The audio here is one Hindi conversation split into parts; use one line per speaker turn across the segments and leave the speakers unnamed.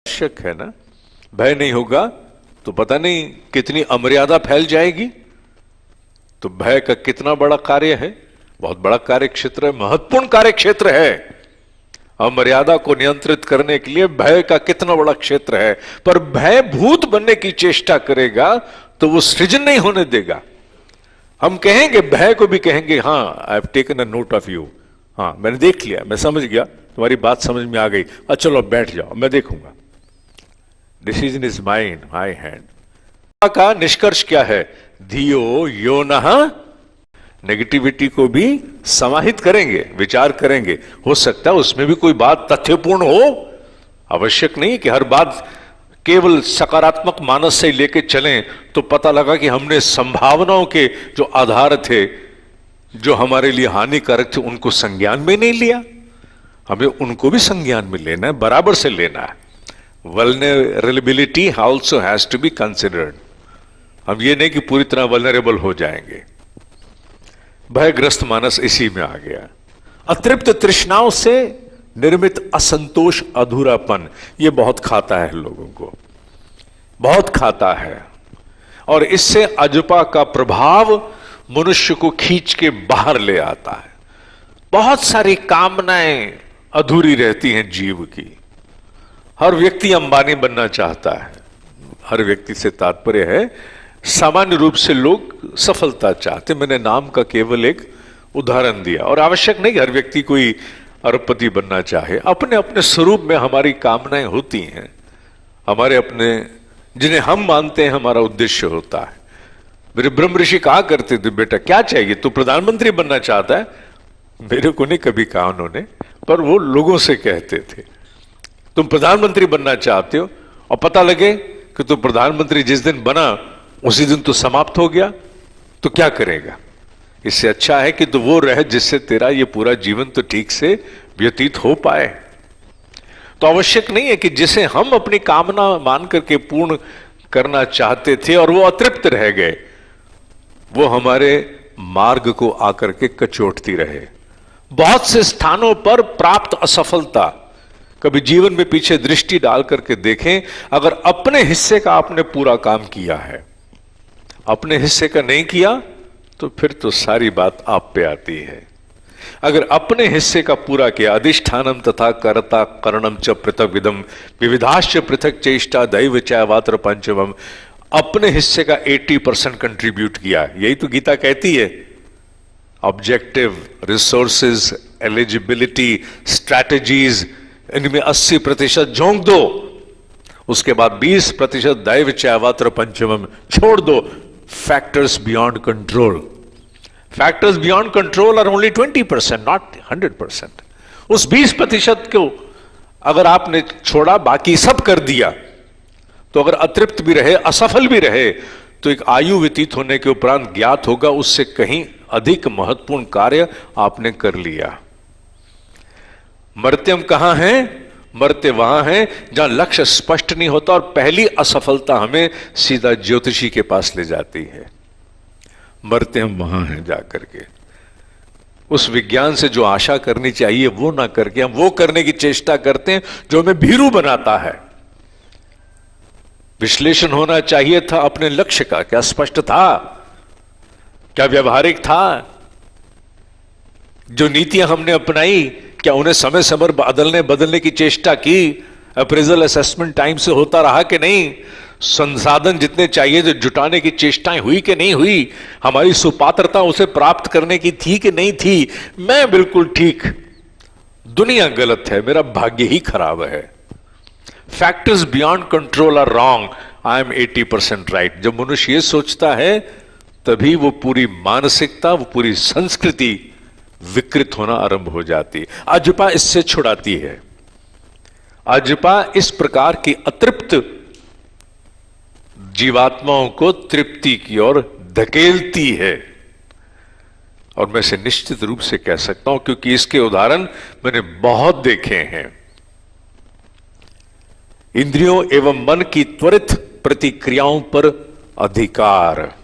आवश्यक है ना। भय नहीं होगा तो पता नहीं कितनी अमर्यादा फैल जाएगी। तो भय का कितना बड़ा कार्य है, बहुत बड़ा कार्य क्षेत्र है, महत्वपूर्ण कार्य क्षेत्र है। अमर्यादा को नियंत्रित करने के लिए भय का कितना बड़ा क्षेत्र है। पर भय भूत बनने की चेष्टा करेगा तो वो सृजन नहीं होने देगा। हम कहेंगे, भय को भी कहेंगे, हाँ I have taken a note of you, हाँ मैंने देख लिया, मैं समझ गया, तुम्हारी बात समझ में आ गई, अच्छा चलो बैठ जाओ, मैं देखूंगा। Decision is mine, my hand. का निष्कर्ष क्या है? धियो यो नः। नेगेटिविटी को भी समाहित करेंगे, विचार करेंगे। हो सकता है उसमें भी कोई बात तथ्यपूर्ण हो, आवश्यक नहीं कि हर बात केवल सकारात्मक मानस से लेके चलें तो पता लगा कि हमने संभावनाओं के जो आधार थे, जो हमारे लिए हानिकारक थे, उनको संज्ञान में नहीं लिया। हमें उनको भी संज्ञान में लेना है, बराबर से लेना है। Vulnerability also has to be considered. हम ये नहीं कि पूरी तरह वल्नरेबल हो जाएंगे। भयग्रस्त मानस इसी में आ गया। अतृप्त तृष्णाओं से निर्मित असंतोष, अधूरापन, ये बहुत खाता है लोगों को, बहुत खाता है। और इससे अजपा का प्रभाव मनुष्य को खींच के बाहर ले आता है। बहुत सारी कामनाएं अधूरी रहती हैं जीव की। हर व्यक्ति अंबानी बनना चाहता है। हर व्यक्ति से तात्पर्य है सामान्य रूप से लोग सफलता चाहते। मैंने नाम का केवल एक उदाहरण दिया। और आवश्यक नहीं कि हर व्यक्ति कोई अरबपति बनना चाहे। अपने अपने स्वरूप में हमारी कामनाएं होती हैं, हमारे अपने, जिन्हें हम मानते हैं हमारा उद्देश्य होता है। मेरे ब्रह्म ऋषि कहा करते थे, बेटा क्या चाहिए, तू प्रधानमंत्री बनना चाहता है? मेरे को नहीं कभी कहा उन्होंने, पर वो लोगों से कहते थे, तुम प्रधानमंत्री बनना चाहते हो, और पता लगे कि तू प्रधानमंत्री जिस दिन बना उसी दिन तो समाप्त हो गया, तो क्या करेगा? इससे अच्छा है कि तो वो रहे जिससे तेरा ये पूरा जीवन तो ठीक से व्यतीत हो पाए। तो आवश्यक नहीं है कि जिसे हम अपनी कामना मान करके पूर्ण करना चाहते थे और वो अतृप्त रह गए, वो हमारे मार्ग को आकर के कचोटती रहे। बहुत से स्थानों पर प्राप्त असफलता, कभी जीवन में पीछे दृष्टि डाल करके देखें, अगर अपने हिस्से का आपने पूरा काम किया है, अपने हिस्से का नहीं किया तो फिर तो सारी बात आप पे आती है। अगर अपने हिस्से का पूरा किया, अधिष्ठानम तथा कर्ता करणम च पृथक विदम विविधाश्च पृथक चेष्टा दैव चैवात्र पंचमम, अपने हिस्से का 80% कंट्रीब्यूट किया। यही तो गीता कहती है। ऑब्जेक्टिव, रिसोर्सेज, एलिजिबिलिटी, स्ट्रैटेजीज, इनमें 80% झोंक दो, उसके बाद 20% दैव चैवात्र पंचमम छोड़ दो। Factors beyond control, factors beyond control are only 20%, not 100%। उस 20% को अगर आपने छोड़ा, बाकी सब कर दिया, तो अगर अतृप्त भी रहे, असफल भी रहे, तो एक आयु व्यतीत होने के उपरांत ज्ञात होगा उससे कहीं अधिक महत्वपूर्ण कार्य आपने कर लिया। मर्त्यम कहां है? मरते वहां हैं जहां लक्ष्य स्पष्ट नहीं होता, और पहली असफलता हमें सीधा ज्योतिषी के पास ले जाती है। मरते हम वहां हैं जाकर के। उस विज्ञान से जो आशा करनी चाहिए वो ना करके हम वो करने की चेष्टा करते हैं जो हमें भीरू बनाता है। विश्लेषण होना चाहिए था अपने लक्ष्य का, क्या स्पष्ट था, क्या व्यवहारिक था, जो नीतियां हमने अपनाई क्या उन्हें समय समय बदलने की चेष्टा की, अप्रेजल असेसमेंट टाइम से होता रहा कि नहीं, संसाधन जितने चाहिए जो जुटाने की चेष्टाएं हुई कि नहीं हुई, हमारी सुपात्रता उसे प्राप्त करने की थी कि नहीं थी। मैं बिल्कुल ठीक, दुनिया गलत है, मेरा भाग्य ही खराब है। Factors beyond control are wrong, I am 80% right. जब मनुष्य ये सोचता है तभी वो पूरी मानसिकता, वो पूरी संस्कृति विकृत होना आरंभ हो जाती है। अजपा इससे छुड़ाती है। अजपा इस प्रकार की अतृप्त जीवात्माओं को तृप्ति की ओर धकेलती है। और मैं इसे निश्चित रूप से कह सकता हूं क्योंकि इसके उदाहरण मैंने बहुत देखे हैं। इंद्रियों एवं मन की त्वरित प्रतिक्रियाओं पर अधिकार,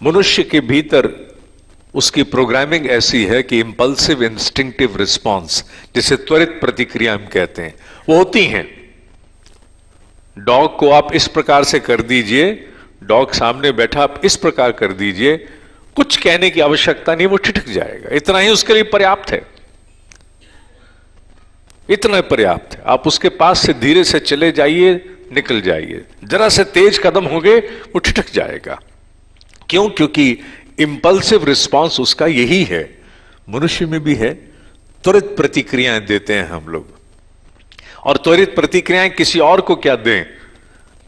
मनुष्य के भीतर उसकी प्रोग्रामिंग ऐसी है कि इंपल्सिव इंस्टिंक्टिव रिस्पॉन्स, जिसे त्वरित प्रतिक्रिया हम कहते हैं, वो होती हैं। डॉग को आप इस प्रकार से कर दीजिए, डॉग सामने बैठा, आप इस प्रकार कर दीजिए, कुछ कहने की आवश्यकता नहीं, वो ठिठक जाएगा। इतना ही उसके लिए पर्याप्त है, इतना पर्याप्त है। आप उसके पास से धीरे से चले जाइए, निकल जाइए, जरा से तेज कदम होंगे वो ठिठक जाएगा। क्यों? क्योंकि इंपल्सिव रिस्पांस उसका यही है, मनुष्य में भी है। त्वरित प्रतिक्रियाएं देते हैं हम लोग, और त्वरित प्रतिक्रियाएं किसी और को क्या दें?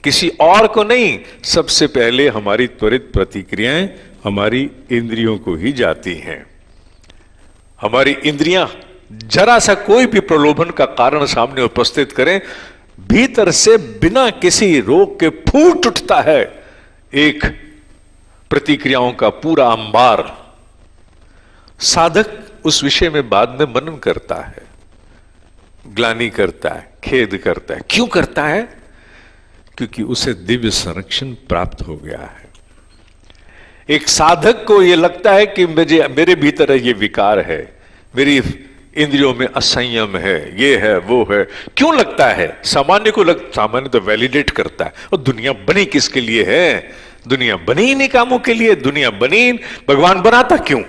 किसी और को नहीं, सबसे पहले हमारी त्वरित प्रतिक्रियाएं हमारी इंद्रियों को ही जाती हैं। हमारी इंद्रियां जरा सा कोई भी प्रलोभन का कारण सामने उपस्थित करें, भीतर से बिना किसी रोक के फूट उठता है एक प्रतिक्रियाओं का पूरा अंबार। साधक उस विषय में बाद में मनन करता है, ग्लानि करता है, खेद करता है। क्यों करता है? क्योंकि उसे दिव्य संरक्षण प्राप्त हो गया है। एक साधक को यह लगता है कि मेरे भीतर ये विकार है, मेरी इंद्रियों में असंयम है, ये है वो है। क्यों लगता है? सामान्य को सामान्य तो वैलिडेट करता है, और दुनिया बनी किसके लिए है? दुनिया बनी इन्हीं कामों के लिए। दुनिया बनी, भगवान बनाता क्यों?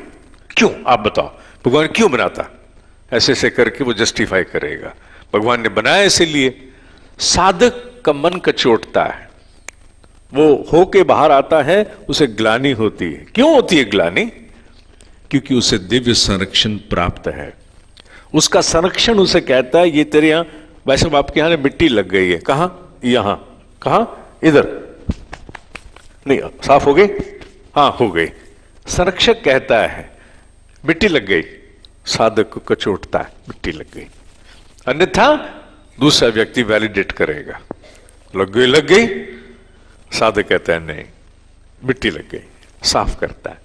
क्यों आप बताओ, भगवान क्यों बनाता? ऐसे ऐसे करके वो जस्टिफाई करेगा, भगवान ने बनाया इसीलिए। साधक का मन कचोटता है, वो होके बाहर आता है, उसे ग्लानि होती है। क्यों होती है ग्लानि? क्योंकि उसे दिव्य संरक्षण प्राप्त है। उसका संरक्षण उसे कहता है, ये तेरे यहां, वैसे आपके यहां मिट्टी लग गई है। कहां? यहां। कहां? इधर। नहीं, साफ हो गई? हां, हो गई। संरक्षक कहता है मिट्टी लग गई, साधक को कचोटता है, मिट्टी लग गई। अन्यथा दूसरा व्यक्ति वैलिडेट करेगा, लग गई लग गई। साधक कहता है नहीं, मिट्टी लग गई, साफ करता है।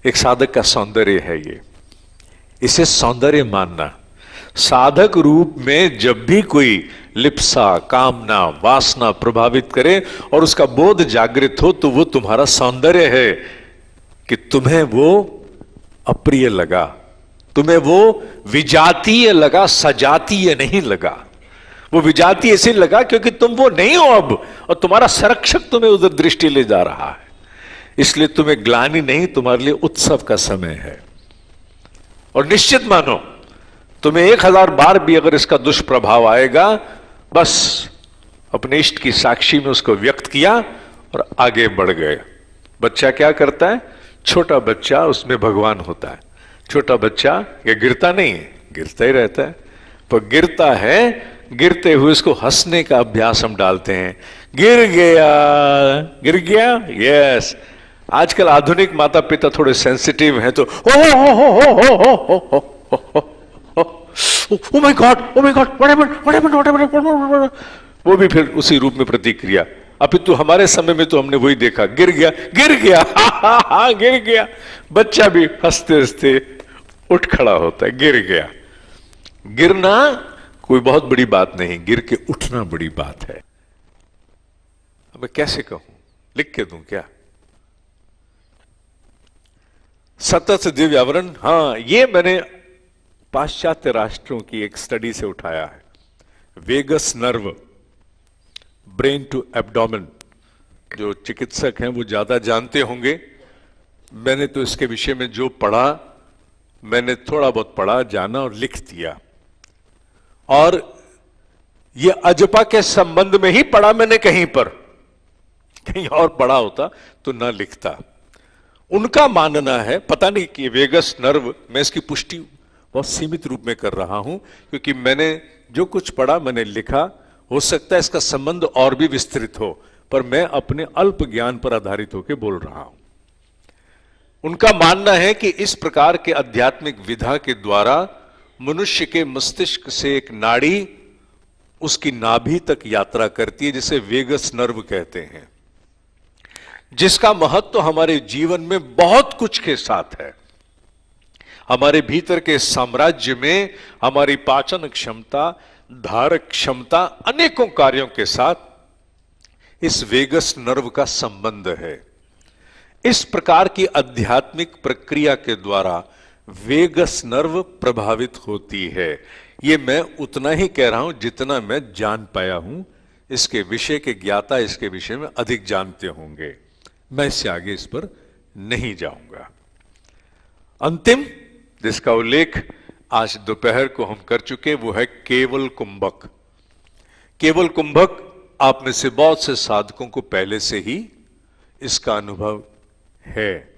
एक साधक का सौंदर्य है ये, इसे सौंदर्य मानना। साधक रूप में जब भी कोई लिप्सा, कामना, वासना प्रभावित करे और उसका बोध जागृत हो, तो वो तुम्हारा सौंदर्य है कि तुम्हें वो अप्रिय लगा, तुम्हें वो विजातीय लगा, सजातीय नहीं लगा। वो विजातीय ऐसे लगा क्योंकि तुम वो नहीं हो अब, और तुम्हारा संरक्षक तुम्हें उधर दृष्टि ले जा रहा है। इसलिए तुम्हें ग्लानि नहीं, तुम्हारे लिए उत्सव का समय है। और निश्चित मानो, तुम्हें 1000 बार भी अगर इसका दुष्प्रभाव आएगा, बस अपने इष्ट की साक्षी में उसको व्यक्त किया और आगे बढ़ गए। बच्चा क्या करता है? छोटा बच्चा, उसमें भगवान होता है। छोटा बच्चा ये गिरता नहीं है, गिरता ही रहता है, पर गिरता है, गिरते हुए उसको हंसने का अभ्यास हम डालते हैं। गिर गया, गिर गया, यस। आजकल आधुनिक माता पिता थोड़े सेंसिटिव हैं, तो oh my God, oh my God, what, वो भी फिर उसी रूप में प्रतिक्रिया। अभी तो हमारे समय में तो हमने वही देखा, गिर गया, गिर गया, हा, गिर गया। बच्चा भी हंसते हंसते उठ खड़ा होता है, गिर गया। गिरना कोई बहुत बड़ी बात नहीं, गिर के उठना बड़ी बात है। अब मैं कैसे कहूं, लिख के दूं क्या? सतत दिव्य आवरण, हां, ये मैंने पाश्चात्य राष्ट्रों की एक स्टडी से उठाया है। Vagus nerve, brain to abdomen, जो चिकित्सक हैं वो ज्यादा जानते होंगे। मैंने तो इसके विषय में जो पढ़ा, मैंने थोड़ा बहुत पढ़ा, जाना और लिख दिया। और ये अजपा के संबंध में ही पढ़ा मैंने, कहीं पर, कहीं और पढ़ा होता तो ना लिखता। उनका मानना है, पता नहीं कि वेगस नर्व, मैं इसकी पुष्टि बहुत सीमित रूप में कर रहा हूं, क्योंकि मैंने जो कुछ पढ़ा मैंने लिखा। हो सकता है इसका संबंध और भी विस्तृत हो, पर मैं अपने अल्प ज्ञान पर आधारित होकर बोल रहा हूं। उनका मानना है कि इस प्रकार के आध्यात्मिक विधा के द्वारा मनुष्य के मस्तिष्क से एक नाड़ी उसकी नाभि तक यात्रा करती है, जिसे वेगस नर्व कहते हैं, जिसका महत्व हमारे जीवन में बहुत कुछ के साथ है। हमारे भीतर के साम्राज्य में हमारी पाचन क्षमता, धारक क्षमता, अनेकों कार्यों के साथ इस वेगस नर्व का संबंध है। इस प्रकार की आध्यात्मिक प्रक्रिया के द्वारा वेगस नर्व प्रभावित होती है। यह मैं उतना ही कह रहा हूं जितना मैं जान पाया हूं, इसके विषय के ज्ञाता इसके विषय में अधिक जानते होंगे। मैं इससे आगे इस पर नहीं जाऊंगा। अंतिम जिसका उल्लेख आज दोपहर को हम कर चुके वो है केवल कुंभक। केवल कुंभक आप में से बहुत से साधकों को पहले से ही इसका अनुभव है।